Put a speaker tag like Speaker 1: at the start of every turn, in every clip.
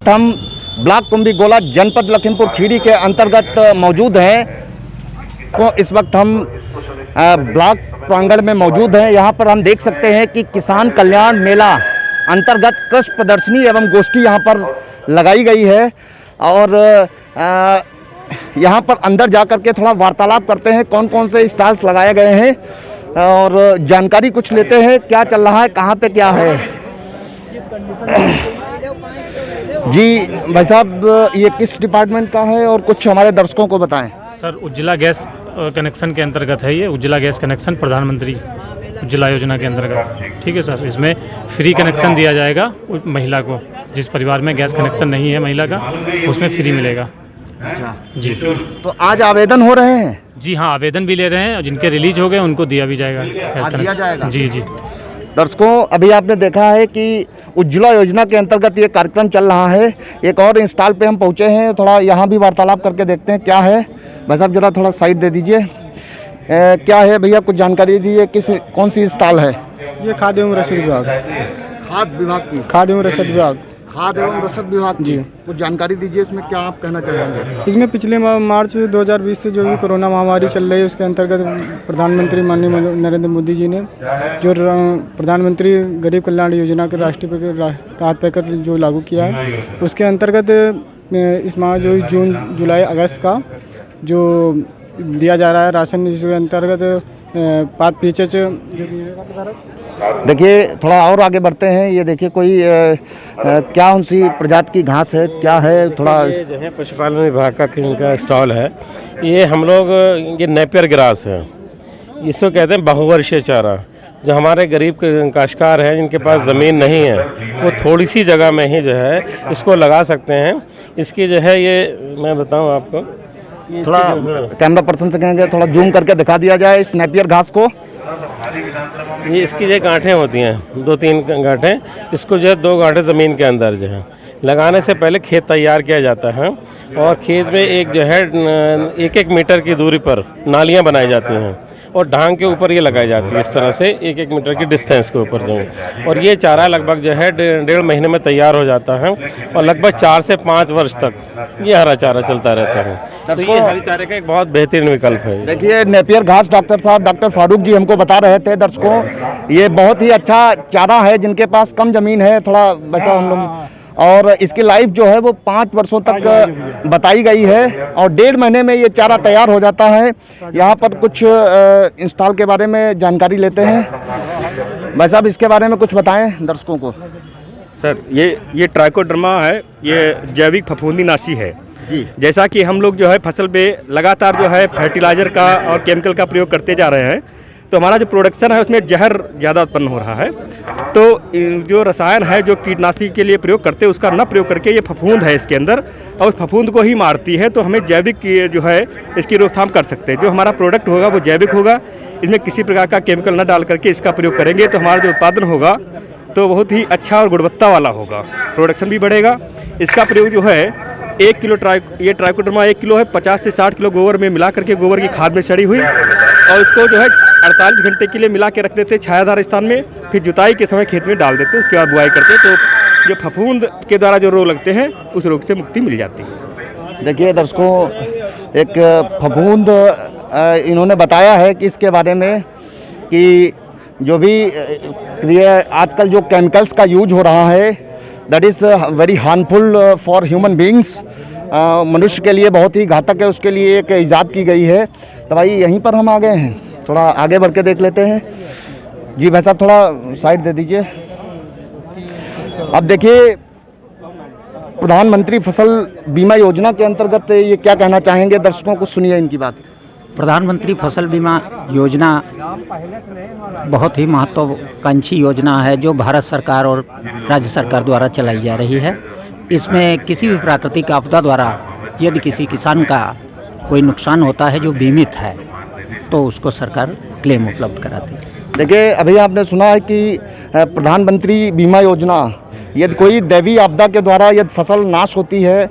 Speaker 1: हम ब्लॉक कुंभीगोला जनपद लखीमपुर खीरी के अंतर्गत मौजूद हैं। तो इस वक्त हम ब्लॉक प्रांगण में मौजूद हैं। यहाँ पर हम देख सकते हैं कि किसान कल्याण मेला अंतर्गत कृषि प्रदर्शनी एवं गोष्ठी यहाँ पर लगाई गई है और यहाँ पर अंदर जा कर के थोड़ा वार्तालाप करते हैं, कौन कौन से स्टॉल्स लगाए गए हैं और जानकारी कुछ लेते हैं, क्या चल रहा है, कहाँ पे क्या है। जी भाई साहब, ये किस डिपार्टमेंट का है और कुछ हमारे दर्शकों को बताएं।
Speaker 2: सर, उज्ज्वला गैस कनेक्शन के अंतर्गत है ये। उज्ज्वला गैस कनेक्शन प्रधानमंत्री उज्ज्वला योजना के अंतर्गत, ठीक है सर। इसमें फ्री कनेक्शन दिया जाएगा महिला को, जिस परिवार में गैस कनेक्शन नहीं है महिला का, उसमें फ्री मिलेगा।
Speaker 1: अच्छा
Speaker 2: जी,
Speaker 1: तो आज आवेदन हो रहे हैं?
Speaker 2: जी हाँ, आवेदन भी ले रहे हैं और जिनके रिलीज हो गए उनको दिया भी जाएगा गैस
Speaker 1: दिया जाएगा।
Speaker 2: जी जी।
Speaker 1: दर्शकों, अभी आपने देखा है कि उज्ज्वला योजना के अंतर्गत ये कार्यक्रम चल रहा है। एक और इंस्टॉल पे हम पहुंचे हैं, थोड़ा यहाँ भी वार्तालाप करके देखते हैं क्या है। भाई साहब जरा थोड़ा साइड दे दीजिए। क्या है भैया, कुछ जानकारी दीजिए, कौन सी इंस्टॉल है?
Speaker 3: ये खाद्य एवं रसद विभाग।
Speaker 1: खाद्य विभाग की?
Speaker 3: खाद्य एवं रसद विभाग।
Speaker 1: खाद्य एवं रसद विभाग जी। कुछ जानकारी दीजिए, इसमें क्या आप कहना चाहेंगे?
Speaker 3: इसमें पिछले मार्च 2020 से जो भी कोरोना महामारी चल रही है उसके अंतर्गत प्रधानमंत्री माननीय नरेंद्र मोदी जी ने जो प्रधानमंत्री गरीब कल्याण योजना के राष्ट्रीय राहत पैकेज जो लागू किया है, उसके अंतर्गत इस माह जो जून जुलाई अगस्त का जो दिया जा रहा है राशन, जिसके अंतर्गत पीछे
Speaker 1: देखिए थोड़ा और आगे बढ़ते हैं। ये देखिए कोई क्या उन सी प्रजाति की घास है, क्या है थोड़ा?
Speaker 4: ये जो है पशुपालन विभाग का इनका स्टॉल है। ये हम लोग ये नेपियर ग्रास है, इसको कहते हैं बहुवर्षीय चारा। जो हमारे गरीब काश्तकार हैं जिनके पास ज़मीन नहीं है, वो थोड़ी सी जगह में ही जो है इसको लगा सकते हैं। इसकी जो है ये मैं बताऊँ आपको,
Speaker 1: थोड़ा कैमरा पर्सन से कहेंगे थोड़ा जूम करके दिखा दिया जाए इस नेपियर घास को।
Speaker 4: ये इसकी जो गांठें होती हैं, 2-3 गांठें, इसको जो है 2 गांठें ज़मीन के अंदर जो है लगाने से पहले खेत तैयार किया जाता है और खेत में एक जो है 1-1 मीटर की दूरी पर नालियां बनाई जाती हैं और ढांग के ऊपर ये लगाई जाती है, इस तरह से 1-1 मीटर की डिस्टेंस के ऊपर जो है। और ये चारा लगभग जो है 1.5 महीने में तैयार हो जाता है और लगभग 4 से 5 वर्ष तक ये हरा चारा चलता रहता है। तो ये हरे चारे का एक बहुत बेहतरीन विकल्प है।
Speaker 1: देखिए नेपियर घास डॉक्टर साहब, डॉक्टर फारूक जी हमको बता रहे थे दर्शकों, ये बहुत ही अच्छा चारा है जिनके पास कम ज़मीन है, थोड़ा वैसा हम लोग, और इसकी लाइफ जो है वो 5 वर्षों तक बताई गई है और 1.5 महीने में ये चारा तैयार हो जाता है। यहाँ पर कुछ इंस्टॉल के बारे में जानकारी लेते हैं। भाई साहब इसके बारे में कुछ बताएं दर्शकों को।
Speaker 5: सर, ये ट्राइकोडर्मा है, ये जैविक फफूंदीनाशी है जी। जैसा कि हम लोग जो है फसल पे लगातार जो है फर्टिलाइज़र का और केमिकल का प्रयोग करते जा रहे हैं, तो हमारा जो प्रोडक्शन है उसमें जहर ज़्यादा उत्पन्न हो रहा है। तो जो रसायन है जो कीटनाशी के लिए प्रयोग करते हैं उसका न प्रयोग करके ये फफूंद है इसके अंदर और उस फफूंद को ही मारती है, तो हमें जैविक जो है इसकी रोकथाम कर सकते हैं। जो हमारा प्रोडक्ट होगा वो जैविक होगा, इसमें किसी प्रकार का केमिकल न डाल करके इसका प्रयोग करेंगे तो हमारा जो उत्पादन होगा तो बहुत ही अच्छा और गुणवत्ता वाला होगा, प्रोडक्शन भी बढ़ेगा। इसका प्रयोग जो है 1 किलो ये ट्राइकोडर्मा 1 किलो है, 50 से 60 किलो गोबर में मिला करके गोबर की खाद में सड़ी हुई और इसको जो है 48 घंटे के लिए मिला के रख देते हैं छायादार स्थान में, फिर जुताई के समय खेत में डाल देते हैं, उसके बाद बुआई करते हैं। तो जो फफूंद के द्वारा जो रोग लगते हैं उस रोग से मुक्ति मिल जाती है।
Speaker 1: देखिए दर्शकों, एक फफूंद इन्होंने बताया है कि इसके बारे में कि जो भी ये आजकल जो केमिकल्स का यूज हो रहा है that is very harmful for human beings, मनुष्य के लिए बहुत ही घातक है, उसके लिए एक ईजाद की गई है। तो भाई यहीं पर हम आ गए हैं, थोड़ा आगे बढ़ के देख लेते हैं। जी भाई साहब थोड़ा साइड दे दीजिए। अब देखिए प्रधानमंत्री फसल बीमा योजना के अंतर्गत ये क्या कहना चाहेंगे दर्शकों को, सुनिए इनकी बात।
Speaker 6: प्रधानमंत्री फसल बीमा योजना बहुत ही महत्वाकांक्षी योजना है जो भारत सरकार और राज्य सरकार द्वारा चलाई जा रही है। इसमें किसी भी प्राकृतिक आपदा द्वारा यदि किसी किसान का कोई नुकसान होता है जो बीमित है तो उसको सरकार क्लेम उपलब्ध कराती है।
Speaker 1: देखिए अभी आपने सुना है कि प्रधानमंत्री बीमा योजना, यदि कोई दैवीय आपदा के द्वारा यदि फसल नाश होती है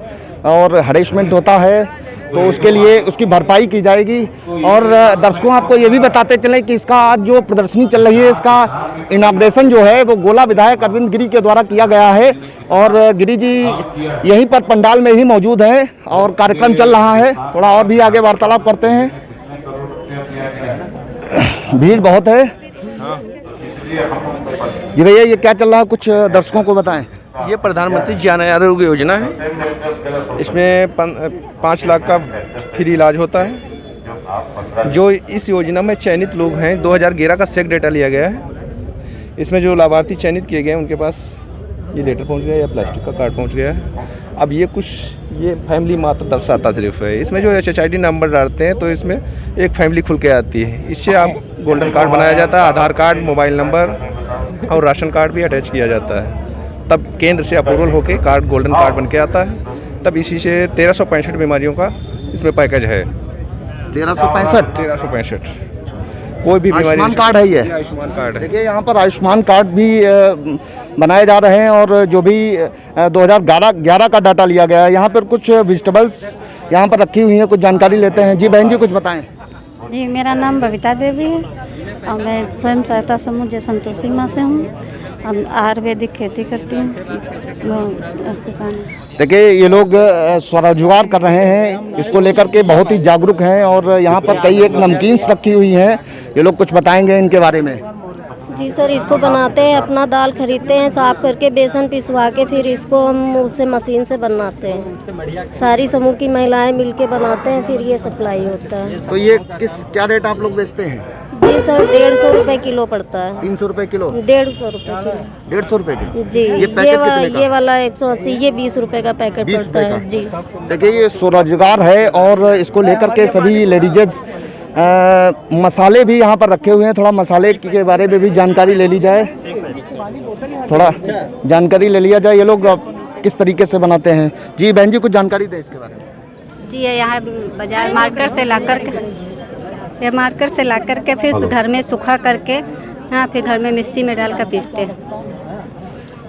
Speaker 1: और हरेसमेंट होता है तो उसके लिए उसकी भरपाई की जाएगी। और दर्शकों आपको ये भी बताते चलें कि इसका आज जो प्रदर्शनी चल रही है इसका इनाग्रेशन जो है वो गोला विधायक अरविंद गिरी के द्वारा किया गया है और गिरी जी यहीं पर पंडाल में ही मौजूद हैं और कार्यक्रम चल रहा है। थोड़ा और भी आगे वार्तालाप करते हैं, भीड़ बहुत है। जी भैया ये क्या चल रहा है, कुछ दर्शकों को बताएं।
Speaker 7: ये प्रधानमंत्री जन आरोग्य योजना है। इसमें 5 लाख का फ्री इलाज होता है। जो इस योजना में चयनित लोग हैं 2011 का सेक डेटा लिया गया है। इसमें जो लाभार्थी चयनित किए गए हैं उनके पास ये लेटर पहुंच गया या प्लास्टिक का कार्ड पहुंच गया है। अब ये फैमिली मात्र दर्शाता सिर्फ है। इसमें जो HHID नंबर डालते हैं तो इसमें एक फैमिली खुल के आती है। इससे आप गोल्डन कार्ड बनाया जाता है, आधार कार्ड, मोबाइल नंबर और राशन कार्ड भी अटैच किया जाता है। तब केंद्र से अप्रूवल होके कार्ड गोल्डन कार्ड बन के आता है। तब इसी से 1365 बीमारियों का इसमें पैकेज है। 1365 कोई भी बीमारी।
Speaker 1: आयुष्मान कार्ड है ये
Speaker 7: आयुष्मान कार्ड है।
Speaker 1: देखिए यहाँ पर आयुष्मान कार्ड भी बनाए जा रहे हैं और जो भी 2011 का डाटा लिया गया है। यहाँ पर कुछ वेजिटेबल्स यहाँ पर रखी हुई हैं, कुछ जानकारी लेते हैं। जी बहन जी कुछ बताएं।
Speaker 8: जी मेरा नाम बबीता देवी है और मैं स्वयं सहायता समूह जय संतोषी माँ से हूँ। हम आयुर्वेदिक खेती करती हूँ।
Speaker 1: देखिए ये लोग स्वरोजगार कर रहे हैं, इसको लेकर के बहुत ही जागरूक हैं और यहाँ पर कई एक नमकीन्स रखी हुई हैं। ये लोग कुछ बताएंगे इनके बारे में।
Speaker 9: जी सर, इसको बनाते हैं, अपना दाल खरीदते हैं, साफ करके बेसन पिसवा के फिर इसको हम उसे मशीन से बनाते हैं। सारी समूह की महिलाएं मिलके बनाते हैं, फिर ये सप्लाई होता है।
Speaker 1: तो ये क्या रेट आप लोग बेचते हैं?
Speaker 9: जी सर 150 रुपए किलो पड़ता है।
Speaker 1: 300 रुपए किलो?
Speaker 9: 150 रुपए किलो।
Speaker 1: 150 रुपए किलो
Speaker 9: जी।
Speaker 1: ये पैकेट कितने का?
Speaker 9: ये वाला 180, ये 20 रुपए का पैकेट पड़ता है। जी
Speaker 1: देखिए ये स्वरोजगार है और इसको लेकर के सभी लेडीजेस मसाले भी यहाँ पर रखे हुए हैं। थोड़ा मसाले के बारे में भी जानकारी ले ली जाए, थोड़ा जानकारी ले लिया जाए। ये लोग किस तरीके से बनाते हैं? जी बहन जी कुछ जानकारी दें इसके बारे में।
Speaker 8: जी यहाँ बाजार मार्केट से ला करके फिर घर में सूखा करके हाँ फिर घर में मिक्सी में डाल कर पीसते हैं।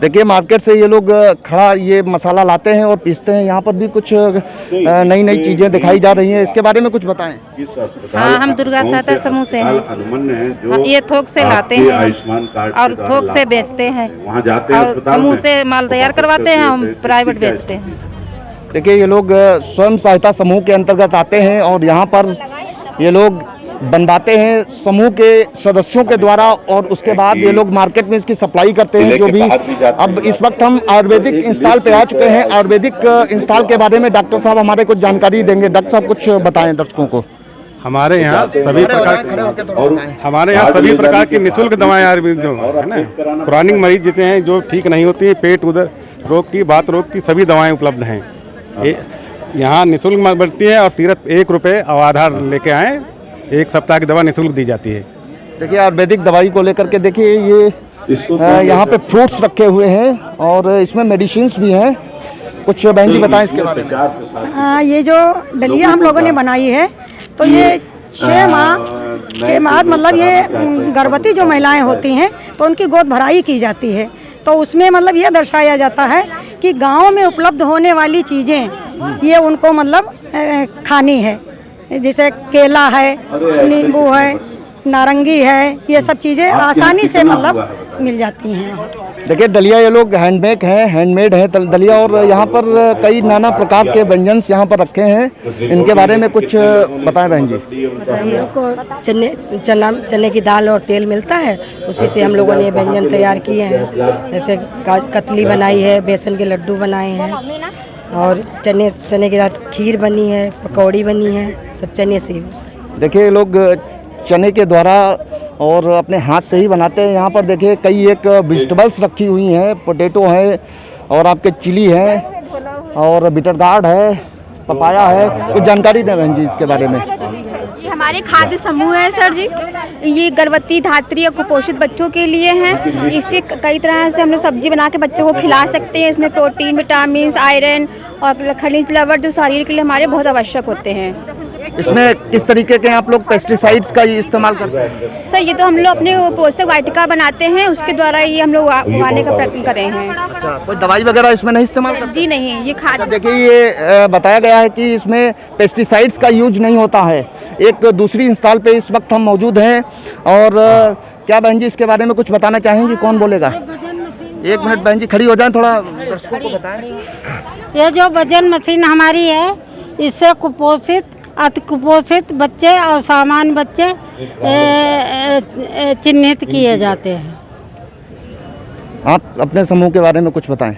Speaker 1: देखिए मार्केट से ये लोग खड़ा ये मसाला लाते हैं और पीसते हैं। यहाँ पर भी कुछ नई नई चीज़ें दिखाई जा रही हैं, इसके बारे में कुछ बताएं।
Speaker 8: हाँ हम दुर्गा सहायता समूह से हैं। ये थोक से लाते हैं और थोक से बेचते हैं और समूह से माल तैयार करवाते हैं, हम प्राइवेट बेचते हैं।
Speaker 1: देखिए ये लोग स्वयं सहायता समूह के अंतर्गत आते हैं और यहाँ पर ये लोग बनवाते हैं समूह के सदस्यों के द्वारा और उसके बाद ये लोग मार्केट में इसकी सप्लाई करते हैं। जो भी अब इस वक्त हम आयुर्वेदिक इंस्टॉल पे आ चुके हैं। आयुर्वेदिक इंस्टॉल के बारे में डॉक्टर साहब हमारे कुछ जानकारी देंगे। डॉक्टर साहब कुछ बताएं दर्शकों को।
Speaker 10: हमारे यहाँ सभी प्रकार की निःशुल्क दवाएं आयुर्वेद जो है ना, क्रॉनिक मरीज जिसे हैं जो ठीक नहीं होती है, पेट उदर रोग की, बात रोग की सभी दवाएं उपलब्ध हैं। यहाँ निःशुल्क बढ़ती है और तीर्थ 1 रुपये और आधार लेके आए, 1 सप्ताह की दवा निःशुल्क दी जाती है।
Speaker 1: देखिए आयुर्वेदिक दवाई को लेकर के देखिए ये यहाँ पे फ्रूट्स रखे हुए हैं और इसमें मेडिसिन्स भी हैं। कुछ बहन जी बताएं इसके बारे में।
Speaker 11: हाँ ये जो डलिया हम लोगों ने बनाई है तो ये 6 माह के बाद मतलब ये गर्भवती जो महिलाएं होती हैं तो उनकी गोद भराई की जाती है। तो उसमें मतलब ये दर्शाया जाता है कि गांव में उपलब्ध होने वाली चीज़ें ये उनको मतलब खानी है। जैसे केला है, नींबू है, नारंगी है, ये सब चीज़ें आसानी से मतलब मिल जाती हैं।
Speaker 1: देखिए दलिया ये लोग हैंडमेड है दलिया और यहाँ पर कई नाना प्रकार के व्यंजन यहाँ पर रखे हैं। इनके बारे में कुछ बताएं बहन जी।
Speaker 12: हम लोग को चने की दाल और तेल मिलता है, उसी से हम लोगों ने व्यंजन तैयार किए हैं। जैसे कतली बनाई है, बेसन के लड्डू बनाए हैं और चने के साथ खीर बनी है, पकौड़ी बनी है, सब चने से।
Speaker 1: देखिए लोग चने के द्वारा और अपने हाथ से ही बनाते हैं। यहाँ पर देखिए कई एक वेजिटेबल्स रखी हुई हैं, पोटैटो है और आपके चिली है और बिटर गार्ड है, पपाया है। कुछ जानकारी दें बहन जी इसके बारे में।
Speaker 13: ये हमारे खाद्य समूह है सर जी। ये गर्भवती, धात्री या कुपोषित बच्चों के लिए हैं। इससे कई तरह से हम लोग सब्जी बना के बच्चों को खिला सकते हैं। इसमें प्रोटीन, विटामिन, आयरन और खनिज लवण जो शरीर के लिए हमारे बहुत आवश्यक होते हैं।
Speaker 1: इसमें किस तरीके के आप लोग पेस्टिसाइड्स का इस्तेमाल करते हैं?
Speaker 13: सर ये तो हम लोग अपने पोषक वाटिका बनाते हैं, उसके द्वारा ये हम लोग उगाने का प्रयत्न कर रहे हैं।
Speaker 1: अच्छा, कोई दवाई वगैरह इसमें नहीं इस्तेमाल करते?
Speaker 13: जी नहीं, ये खाद।
Speaker 1: देखिए ये बताया गया है कि इसमें पेस्टिसाइड्स का यूज नहीं होता है। एक दूसरी इंस्टॉल पे इस वक्त हम मौजूद हैं और क्या बहन जी इसके बारे में कुछ बताना चाहेंगी? कौन बोलेगा? एक मिनट बहन जी खड़ी हो जाएं, थोड़ा दर्शकों को बताएं।
Speaker 14: ये जो वजन मशीन हमारी है, इससे कुपोषित, अति कुपोषित बच्चे और सामान्य बच्चे चिन्हित किए जाते हैं।
Speaker 1: आप अपने समूह के बारे में कुछ बताएं।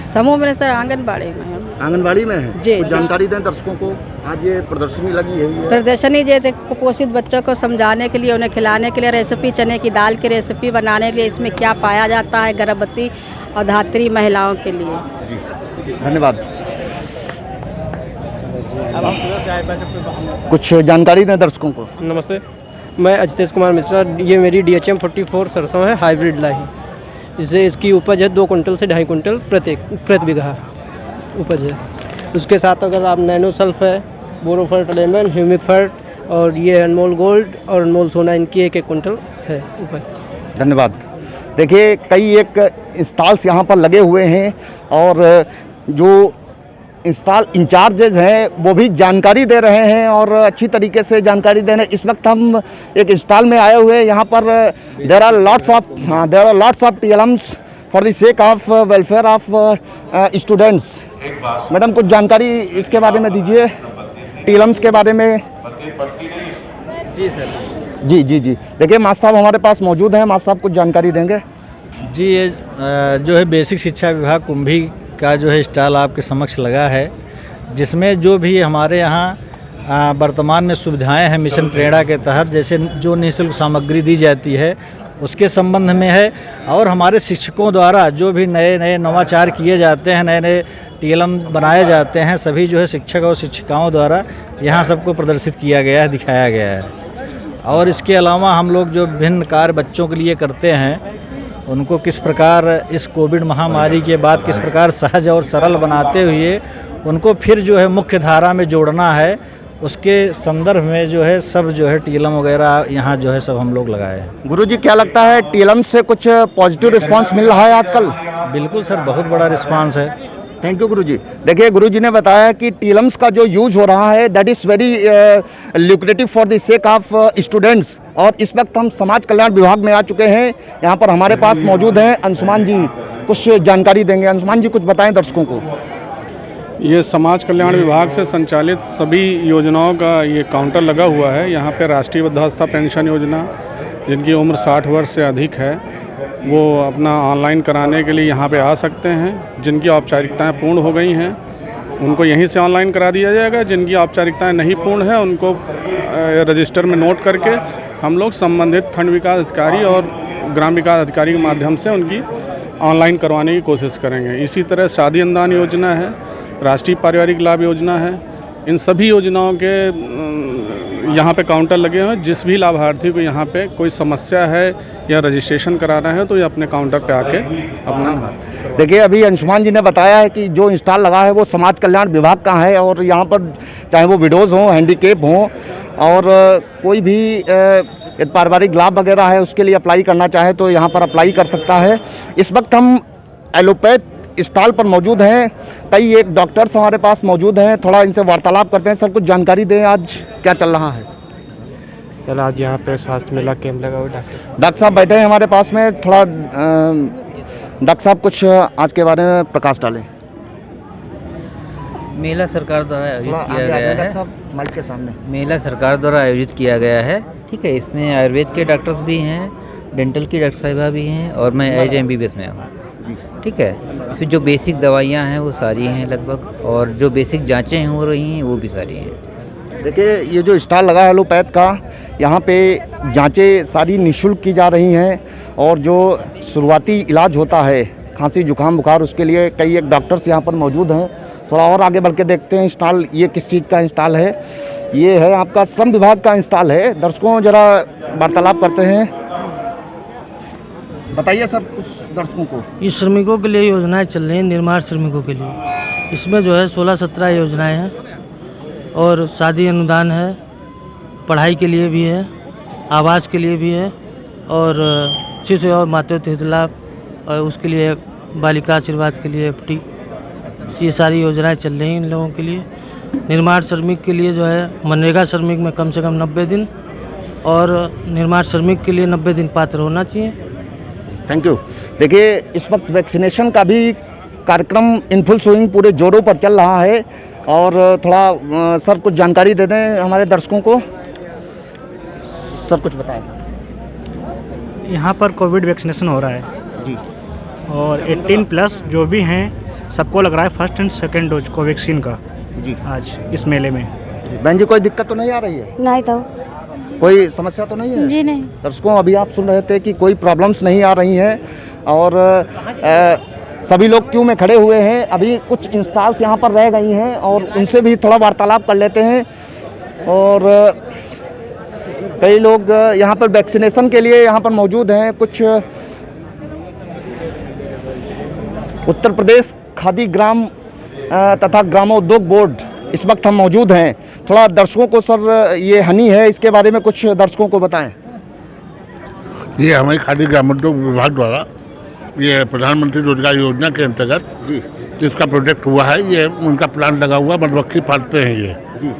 Speaker 8: समूह में सर आंगनबाड़ी में।
Speaker 1: आंगनबाड़ी में है
Speaker 8: जी,
Speaker 1: कुछ जानकारी दें दर्शकों को। आज ये प्रदर्शनी लगी है ये।
Speaker 8: प्रदर्शनी जैसे कुपोषित बच्चों को समझाने के लिए, उन्हें खिलाने के लिए रेसिपी, चने की दाल की रेसिपी बनाने के लिए, इसमें क्या पाया जाता है गर्भवती और धात्री महिलाओं के लिए।
Speaker 1: धन्यवाद। कुछ जानकारी दें दर्शकों को।
Speaker 15: नमस्ते, मैं अजितेश कुमार मिश्रा। ये मेरी DHM 44 सरसों है, हाइब्रिड लाही। इससे इसकी उपज है 2 कुंटल से 2.5 कुंटल प्रति बीघा उपज है। उसके साथ अगर आप नैनो सल्फ है, बोरोफर्ट लेमन, ह्यूमिक फर्ट और ये अनमोल गोल्ड और अनमोल सोना, इनकी 1-1 कुंटल है उपज।
Speaker 1: धन्यवाद। देखिए कई एक इंस्टॉल्स यहाँ पर लगे हुए हैं और जो इंस्टॉल इंचार्जेज हैं वो भी जानकारी दे रहे हैं और अच्छी तरीके से जानकारी दे रहे हैं। इस वक्त हम एक इंस्टॉल में आए हुए हैं। यहाँ पर there are lots of TLMs for the sake of welfare of students. Madam कुछ जानकारी इसके बारे में दीजिए, TLMs के बारे में।
Speaker 16: जी सर।
Speaker 1: जी जी जी, देखिए मास्टर साहब हमारे पास मौजूद हैं। मास्टर साहब कुछ जानकारी देंगे।
Speaker 16: जी, ये जो है बेसिक शिक्षा विभाग कुंभी का जो है स्टॉल आपके समक्ष लगा है, जिसमें जो भी हमारे यहाँ वर्तमान में सुविधाएं हैं मिशन प्रेरणा के तहत, जैसे जो निःशुल्क सामग्री दी जाती है उसके संबंध में है, और हमारे शिक्षकों द्वारा जो भी नए नए नवाचार किए जाते हैं, नए नए TLM बनाए जाते हैं, सभी जो है शिक्षक और शिक्षिकाओं द्वारा यहाँ सबको प्रदर्शित किया गया है, दिखाया गया है। और इसके अलावा हम लोग जो विभिन्न कार्य बच्चों के लिए करते हैं, उनको किस प्रकार इस कोविड महामारी के बाद किस प्रकार सहज और सरल बनाते हुए उनको फिर जो है मुख्य धारा में जोड़ना है, उसके संदर्भ में जो है सब जो है TLM वगैरह यहाँ जो है सब हम लोग लगाए हैं।
Speaker 1: गुरुजी क्या लगता है TLM से कुछ पॉजिटिव रिस्पांस मिल रहा है आजकल?
Speaker 16: बिल्कुल सर, बहुत बड़ा रिस्पांस है।
Speaker 1: थैंक यू गुरुजी। देखिए गुरुजी ने बताया कि TLMs का जो यूज हो रहा है that is very lucrative for the sake of students. और इस वक्त हम समाज कल्याण विभाग में आ चुके हैं। यहाँ पर हमारे पास मौजूद हैं अंशुमान जी, कुछ जानकारी देंगे। अंशुमान जी कुछ बताएं दर्शकों को।
Speaker 10: ये समाज कल्याण विभाग से संचालित सभी योजनाओं का ये काउंटर लगा हुआ है। यहाँ पे राष्ट्रीय वृद्धावस्था पेंशन योजना, जिनकी उम्र 60 वर्ष से अधिक है, वो अपना ऑनलाइन कराने के लिए यहाँ पे आ सकते हैं। जिनकी औपचारिकताएं पूर्ण हो गई हैं उनको यहीं से ऑनलाइन करा दिया जाएगा। जिनकी औपचारिकताएं नहीं पूर्ण है उनको रजिस्टर में नोट करके हम लोग संबंधित खंड विकास अधिकारी और ग्राम विकास अधिकारी के माध्यम से उनकी ऑनलाइन करवाने की कोशिश करेंगे। इसी तरह शादी अनुदान योजना है, राष्ट्रीय पारिवारिक लाभ योजना है, इन सभी योजनाओं के यहाँ पे काउंटर लगे हुए हैं। जिस भी लाभार्थी को यहाँ पे कोई समस्या है या रजिस्ट्रेशन कराना है तो ये अपने काउंटर पे आके अपना।
Speaker 1: देखिए अभी अंशुमान जी ने बताया है कि जो इंस्टॉल लगा है वो समाज कल्याण विभाग का है और यहाँ पर चाहे वो विडोज़ हों, हैंडीकेप हों और कोई भी पारिवारिक लाभ वगैरह है उसके लिए अप्लाई करना चाहे तो यहाँ पर अप्लाई कर सकता है। इस वक्त हम एलोपैथ स्टॉल पर मौजूद हैं। कई एक डॉक्टर्स हमारे पास मौजूद हैं, थोड़ा इनसे वार्तालाप करते हैं। सर कुछ जानकारी दें, आज क्या चल रहा है?
Speaker 17: चल आज यहाँ पे स्वास्थ्य मेला कैंप लगा हुआ।
Speaker 1: डॉक्टर साहब बैठे हैं हमारे पास में, थोड़ा डॉक्टर साहब कुछ आज के बारे में प्रकाश डालें।
Speaker 18: मेला सरकार द्वारा आयोजित किया गया है।
Speaker 1: माइक के सामने।
Speaker 18: मेला सरकार द्वारा आयोजित किया गया है, ठीक है। इसमें आयुर्वेद के डॉक्टर्स भी हैं, डेंटल की डॉक्टर साहिबा भी हैं और मैं एज MBBS में हूँ, ठीक है। इसमें जो बेसिक दवाइयाँ हैं वो सारी हैं लगभग, और जो बेसिक जांचें हो रही हैं वो भी सारी हैं।
Speaker 1: देखिए ये जो स्टॉल लगा है एलोपैथ का, यहाँ पे जांचें सारी निःशुल्क की जा रही हैं और जो शुरुआती इलाज होता है खांसी जुकाम बुखार उसके लिए कई एक डॉक्टर्स यहाँ पर मौजूद हैं। थोड़ा और आगे बढ़ के देखते हैं स्टॉल ये किस चीज़ का इंस्टॉल है। ये है आपका श्रम विभाग का इंस्टॉल है। दर्शकों जरा वार्तालाप करते हैं, बताइए सर कुछ दर्शकों को।
Speaker 19: ये श्रमिकों के लिए योजनाएं चल रही हैं, निर्माण श्रमिकों के लिए। इसमें जो है 16-17 योजनाएं हैं और शादी अनुदान है, पढ़ाई के लिए भी है, आवास के लिए भी है और शिशु और मातृत्व हित लाभ और उसके लिए बालिका आशीर्वाद के लिए FD, ये सारी योजनाएं चल रही हैं इन लोगों के लिए। निर्माण श्रमिक के लिए जो है मनरेगा श्रमिक में कम से कम 90 दिन और निर्माण श्रमिक के लिए 90 दिन पात्र होना चाहिए।
Speaker 1: Thank you. देखिए इस वक्त वैक्सीनेशन का भी कार्यक्रम इन फुल स्विंग पूरे जोरों पर चल रहा है और थोड़ा सर कुछ जानकारी दे दें हमारे दर्शकों को। सर कुछ बताएं।
Speaker 20: यहाँ पर कोविड वैक्सीनेशन हो रहा है
Speaker 1: जी
Speaker 20: और 18+ जो भी हैं सबको लग रहा है first and second dose Covaxin का
Speaker 1: जी
Speaker 20: आज इस मेले में।
Speaker 1: बहन जी कोई दिक्कत तो नहीं आ रही है?
Speaker 9: नहीं तो
Speaker 1: कोई समस्या तो नहीं है?
Speaker 9: जी नहीं।
Speaker 1: दर्शकों अभी आप सुन रहे थे कि कोई प्रॉब्लम्स नहीं आ रही हैं और सभी लोग क्यू में खड़े हुए हैं। अभी कुछ इंस्टॉल्स यहाँ पर रह गई हैं और उनसे भी थोड़ा वार्तालाप कर लेते हैं। और कई लोग यहाँ पर वैक्सीनेशन के लिए यहाँ पर मौजूद हैं। कुछ उत्तर प्रदेश खादी ग्राम तथा ग्रामोद्योग बोर्ड इस वक्त हम मौजूद हैं। थोड़ा दर्शकों को सर ये हनी है इसके बारे में कुछ दर्शकों को बताएं।
Speaker 21: ये हमारी खादी ग्रामोद्योग विभाग द्वारा ये प्रधानमंत्री रोजगार योजना के अंतर्गत इसका प्रोजेक्ट हुआ है। ये उनका प्लान लगा हुआ मधुमक्खी पालते हैं ये
Speaker 1: जी।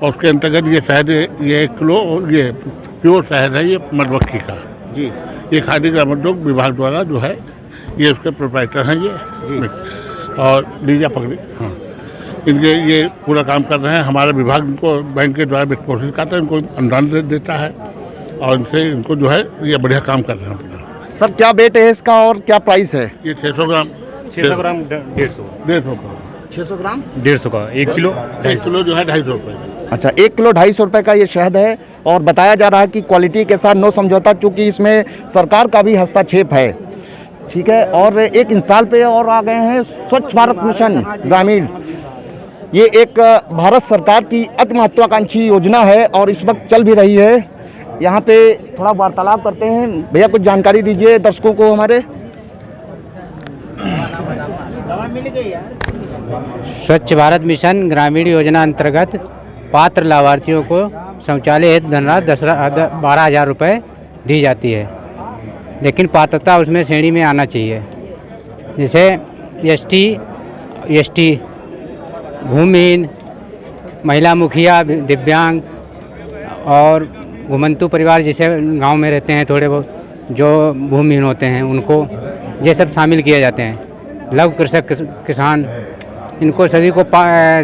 Speaker 21: और उसके अंतर्गत ये शहद ये 1 किलो ये प्योर शहद है ये मधुमक्खी का
Speaker 1: जी।
Speaker 21: ये खादी ग्रामोद्योग विभाग द्वारा जो है ये उसके प्रोप्राइटर हैं ये और लीजा पकड़ी हाँ इनके ये पूरा काम कर रहे हैं। हमारा विभाग इनको बैंक के द्वारा वित्त पोषित करता है, इनको अनुदान देता है और इनसे इनको जो है ये बढ़िया काम कर रहे हैं।
Speaker 1: सर क्या वेट है इसका और क्या प्राइस है?
Speaker 21: ये 600 ग्राम
Speaker 2: 600 ग्राम 150
Speaker 21: का
Speaker 1: 600 ग्राम
Speaker 2: 150 का 1 किलो
Speaker 21: 1 किलो जो है 250 रुपये।
Speaker 1: अच्छा 1 किलो 250 रुपये का ये शहद है और बताया जा रहा है कि क्वालिटी के साथ नो समझौता, चूँकि इसमें सरकार का भी हस्तक्षेप है। ठीक है। और एक इंस्टॉल पे और आ गए हैं स्वच्छ भारत मिशन ग्रामीण। ये एक भारत सरकार की अति महत्वाकांक्षी योजना है और इस वक्त चल भी रही है। यहाँ पे थोड़ा वार्तालाप करते हैं। भैया कुछ जानकारी दीजिए दर्शकों को हमारे।
Speaker 22: स्वच्छ भारत मिशन ग्रामीण योजना अंतर्गत पात्र लाभार्थियों को शौचालय हेतु धनराशि 12,000 रुपये दी जाती है, लेकिन पात्रता उसमें श्रेणी में आना चाहिए। जैसे एसटी, भूमिहीन, महिला मुखिया, दिव्यांग और घुमंतु परिवार जैसे गांव में रहते हैं थोड़े बहुत जो भूमिहीन होते हैं उनको ये सब शामिल किए जाते हैं। लघु कृषक किसान इनको सभी को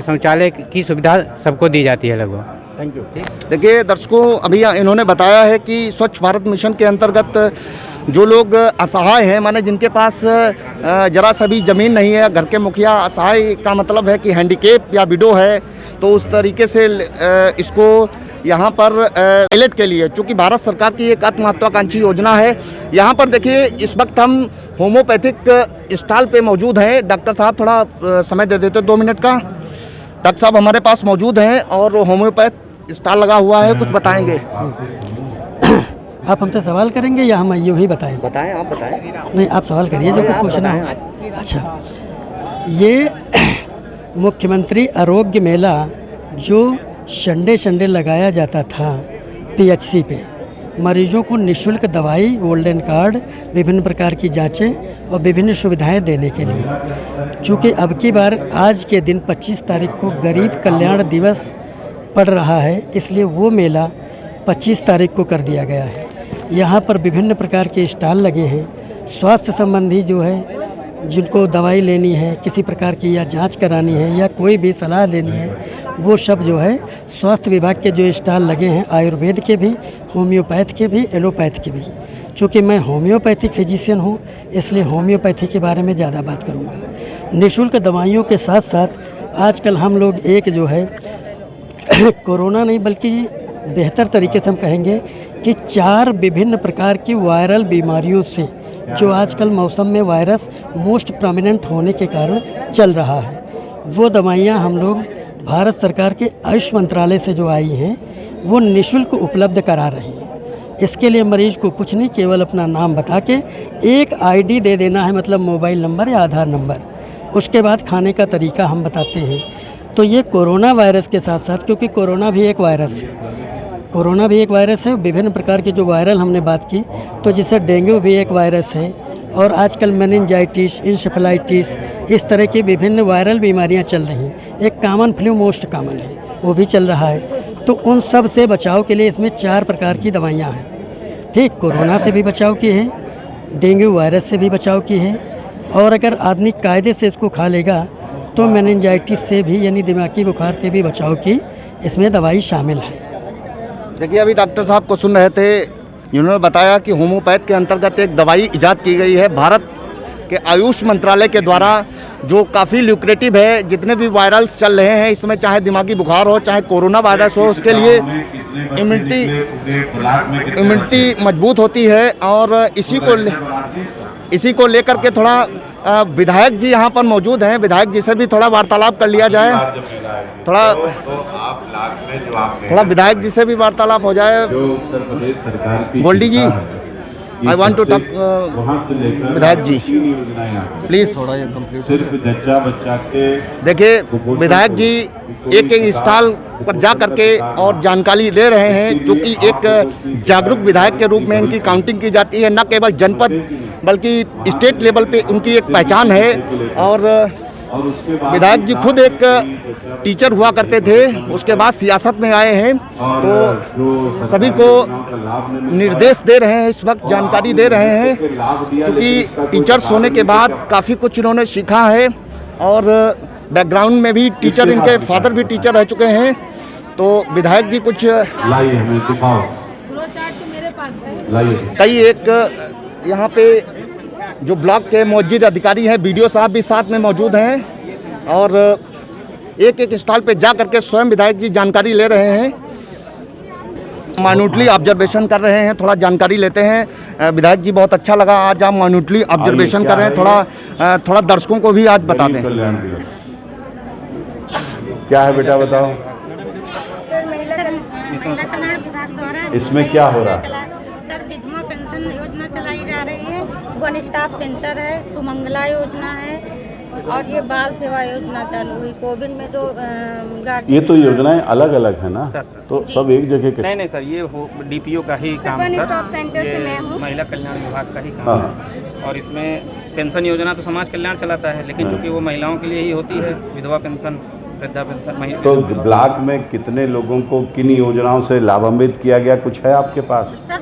Speaker 22: शौचालय की सुविधा सबको दी जाती है लगभग।
Speaker 1: Thank you. देखिए दर्शकों अभी इन्होंने बताया है कि स्वच्छ भारत मिशन के अंतर्गत जो लोग असहाय हैं, माने जिनके पास जरा सा भी ज़मीन नहीं है, घर के मुखिया, असहाय का मतलब है कि हैंडीकेप या विडो है, तो उस तरीके से इसको यहाँ पर टॉयलेट के लिए, चूँकि भारत सरकार की एक अति महत्वाकांक्षी योजना है। यहाँ पर देखिए इस वक्त हम होम्योपैथिक स्टॉल पे मौजूद हैं। डॉक्टर साहब थोड़ा समय दे देते 2 मिनट का। डॉक्टर साहब हमारे पास मौजूद हैं और होम्योपैथ स्टॉल लगा हुआ है, कुछ बताएंगे?
Speaker 23: आप हमसे सवाल करेंगे या हम यूँ ही बताएं?
Speaker 1: बताएं, आप बताएं।
Speaker 23: नहीं आप सवाल करिए जो कुछ पूछना है। अच्छा, ये मुख्यमंत्री आरोग्य मेला जो संडे लगाया जाता था PHC पे, मरीजों को निःशुल्क दवाई, गोल्डन कार्ड, विभिन्न प्रकार की जांचें और विभिन्न सुविधाएं देने के लिए। चूँकि अब की बार आज के दिन 25 तारीख को गरीब कल्याण दिवस पड़ रहा है, इसलिए वो मेला 25 तारीख को कर दिया गया है। यहाँ पर विभिन्न प्रकार के स्टॉल लगे हैं। स्वास्थ्य संबंधी जो है, जिनको दवाई लेनी है किसी प्रकार की या जांच करानी है या कोई भी सलाह लेनी है, वो सब जो है स्वास्थ्य विभाग के जो स्टॉल लगे हैं, आयुर्वेद के भी, होम्योपैथ के भी, एलोपैथ के भी। चूँकि मैं होम्योपैथिक फिजिशियन हूँ इसलिए होम्योपैथी के बारे में ज़्यादा बात करूँगा। निःशुल्क दवाइयों के साथ साथ आजकल हम लोग एक जो है कोरोना नहीं बल्कि बेहतर तरीके से हम कहेंगे कि 4 विभिन्न प्रकार की वायरल बीमारियों से, जो आजकल मौसम में वायरस मोस्ट प्रोमिनेंट होने के कारण चल रहा है, वो दवाइयाँ हम लोग भारत सरकार के आयुष मंत्रालय से जो आई हैं वो निःशुल्क उपलब्ध करा रहे हैं। इसके लिए मरीज को कुछ नहीं, केवल अपना नाम बता के एक ID दे देना है, मतलब मोबाइल नंबर या आधार नंबर। उसके बाद खाने का तरीका हम बताते हैं। तो ये कोरोना वायरस के साथ साथ, क्योंकि कोरोना भी एक वायरस है, विभिन्न प्रकार के जो वायरल हमने बात की, तो जैसे डेंगू भी एक वायरस है, और आजकल मेनिंजाइटिस, इंसेफेलाइटिस, इस तरह की विभिन्न वायरल बीमारियां चल रही हैं। एक कॉमन फ्लू मोस्ट कॉमन है, वो भी चल रहा है। तो उन सब से बचाव के लिए इसमें 4 प्रकार की दवाइयाँ हैं। ठीक, कोरोना से भी बचाव की है, डेंगू वायरस से भी बचाव की है, और अगर आदमी कायदे से इसको खा लेगा तो मेनिंजाइटिस से भी, यानी दिमागी बुखार से भी बचाव की इसमें दवाई शामिल है।
Speaker 1: देखिए, अभी डॉक्टर साहब को सुन रहे थे, जिन्होंने बताया कि होम्योपैथ के अंतर्गत एक दवाई इजाद की गई है भारत के आयुष मंत्रालय के द्वारा, जो काफ़ी ल्यूक्रेटिव है। जितने भी वायरल्स चल रहे हैं इसमें, चाहे दिमागी बुखार हो, चाहे कोरोना वायरस हो, उसके लिए इम्यूनिटी मजबूत होती है। और इसी को लेकर के थोड़ा विधायक जी यहाँ पर मौजूद हैं, विधायक जी से भी थोड़ा वार्तालाप कर लिया जाए, थोड़ा विधायक जी से भी वार्तालाप हो जाए। गोल्डी जी, आई वांट टू टॉक विधायक जी, प्लीज।
Speaker 3: सिर्फ जच्चा बच्चा के
Speaker 1: देखिए, विधायक जी एक स्टॉल पर जा करके और जानकारी ले रहे हैं, जो कि एक जागरूक विधायक के रूप में इनकी काउंटिंग की जाती है। न केवल जनपद बल्कि स्टेट लेवल पे उनकी एक पहचान है। और विधायक जी खुद एक टीचर हुआ करते थे, उसके बाद सियासत में आए हैं, तो सभी को निर्देश दे रहे हैं, इस वक्त जानकारी दे रहे हैं, क्योंकि टीचर्स होने के बाद काफ़ी कुछ इन्होंने सीखा है। और बैकग्राउंड में भी टीचर, इनके फादर भी टीचर रह चुके हैं। तो विधायक जी कुछ कई एक यहाँ पे जो ब्लॉक के मौजूद अधिकारी हैं, बीडीओ साहब भी साथ में मौजूद हैं, और एक स्टॉल पे जा करके स्वयं विधायक जी जानकारी ले रहे हैं, माइन्यूटली ऑब्जर्वेशन कर रहे हैं। थोड़ा जानकारी लेते हैं। विधायक जी, बहुत अच्छा लगा आज आप माइन्यूटली ऑब्जर्वेशन कर रहे हैं, थोड़ा दर्शकों को भी आज बता दें।
Speaker 3: क्या है बेटा, बताओ इसमें क्या हो रहा है?
Speaker 4: सर, विधवा पेंशन योजना चलाई जा रही है, वन स्टॉप सेंटर है, सुमंगला योजना है, और ये बाल सेवा योजना चालू हुई कोविड में। जो
Speaker 3: ये तो योजनाएं अलग अलग है ना
Speaker 5: सर,
Speaker 3: तो सब एक जगह के?
Speaker 5: नहीं सर, ये डीपीओ का ही काम है
Speaker 4: वन स्टॉप सेंटर से मैं हूँ,
Speaker 5: महिला कल्याण विभाग का ही काम है। और इसमें पेंशन योजना तो समाज कल्याण चलाता है, लेकिन चूँकि वो महिलाओं के लिए ही होती है, विधवा पेंशन, वृद्धा पेंशन।
Speaker 3: तो ब्लॉक में कितने लोगों को किन योजनाओं से लाभान्वित किया गया, कुछ है आपके पास?
Speaker 4: सर,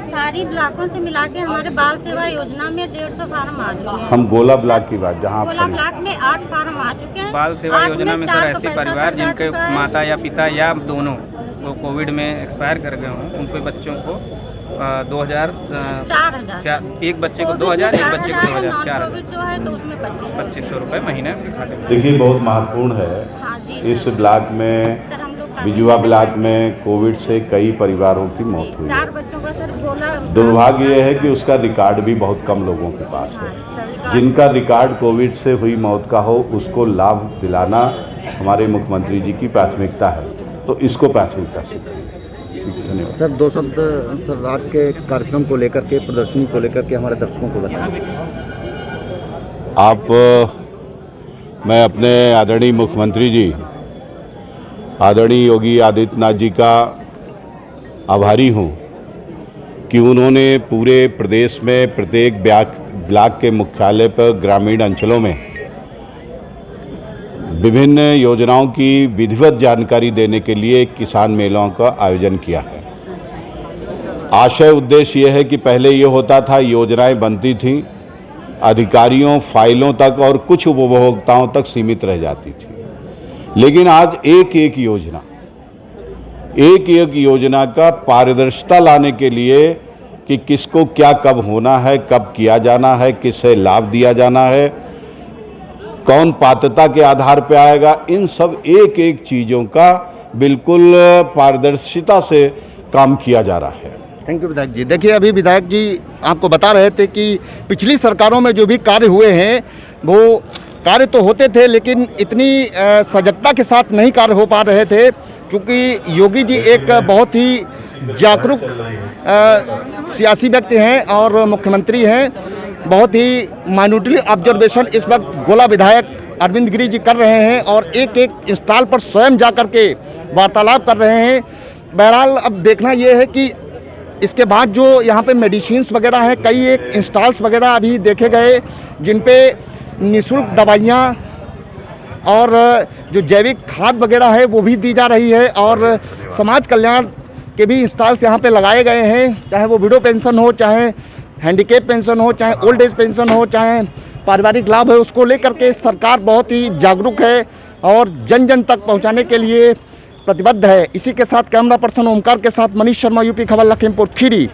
Speaker 4: सारी ब्लॉकों से मिला के हमारे बाल सेवा योजना में 150 फार्म आ चुके हैं।
Speaker 3: हम गोला ब्लॉक की बात, जहाँ
Speaker 4: गोला ब्लॉक में 8 फार्म आ चुके हैं।
Speaker 5: बाल सेवा योजना में सर ऐसे परिवार जिनके माता या पिता या दोनों वो कोविड में एक्सपायर कर गए हों, उनके बच्चों को 2000 एक बच्चे को 2000, एक बच्चे को 2000, 2500 रुपये महीने खाते में।
Speaker 3: देखिए, बहुत महत्वपूर्ण है। इस ब्लॉक में, बिजुआ ब्लॉक में कोविड से कई परिवारों की मौत हुई।
Speaker 4: 4 बच्चों का सर गोला।
Speaker 3: दुर्भाग्य यह है कि उसका रिकॉर्ड भी बहुत कम लोगों के पास है। जिनका रिकॉर्ड कोविड से हुई मौत का हो, उसको लाभ दिलाना हमारे मुख्यमंत्री जी की प्राथमिकता है, तो इसको प्राथमिकता से धन्यवाद।
Speaker 1: सर, 2 शब्द सर रात के कार्यक्रम को लेकर के, प्रदर्शनी को लेकर के हमारे दर्शकों को बताएं।
Speaker 3: मैं अपने आदरणीय मुख्यमंत्री जी, आदरणीय योगी आदित्यनाथ जी का आभारी हूँ कि उन्होंने पूरे प्रदेश में प्रत्येक ब्लॉक के मुख्यालय पर ग्रामीण अंचलों में विभिन्न योजनाओं की विधिवत जानकारी देने के लिए किसान मेलों का आयोजन किया है। आशय उद्देश्य यह है कि पहले ये होता था, योजनाएं बनती थीं, अधिकारियों, फाइलों तक और कुछ उपभोक्ताओं तक सीमित रह जाती थी, लेकिन आज एक एक योजना का पारदर्शिता लाने के लिए कि किसको क्या कब होना है, कब किया जाना है, किससे लाभ दिया जाना है, कौन पात्रता के आधार पर आएगा, इन सब एक एक चीज़ों का बिल्कुल पारदर्शिता से काम किया जा रहा है।
Speaker 1: थैंक यू विधायक जी। देखिए, अभी विधायक जी आपको बता रहे थे कि पिछली सरकारों में जो भी कार्य हुए हैं, वो कार्य तो होते थे, लेकिन इतनी सजगता के साथ नहीं कार्य हो पा रहे थे, क्योंकि योगी जी एक बहुत ही जागरूक सियासी व्यक्ति हैं और मुख्यमंत्री हैं। बहुत ही माइन्यूटली ऑब्जर्वेशन इस वक्त गोला विधायक अरविंद गिरी जी कर रहे हैं और एक एक स्टॉल पर स्वयं जा कर के वार्तालाप कर रहे हैं। बहरहाल अब देखना ये है कि इसके बाद जो यहाँ पे मेडिसिन्स वगैरह हैं, कई एक इंस्टॉल्स वगैरह अभी देखे गए जिन पे निःशुल्क दवाइयाँ और जो जैविक खाद वगैरह है वो भी दी जा रही है और समाज कल्याण के भी इंस्टॉल्स यहाँ पे लगाए गए हैं, चाहे वो विडो पेंशन हो, चाहे हैंडीकेप पेंशन हो, चाहे ओल्ड एज पेंशन हो, चाहे पारिवारिक लाभ है, उसको लेकर के सरकार बहुत ही जागरूक है और जन जन तक पहुँचाने के लिए प्रतिबद्ध है। इसी के साथ कैमरा पर्सन ओमकार के साथ मनीष शर्मा, यूपी खबर, लखीमपुर खीरी।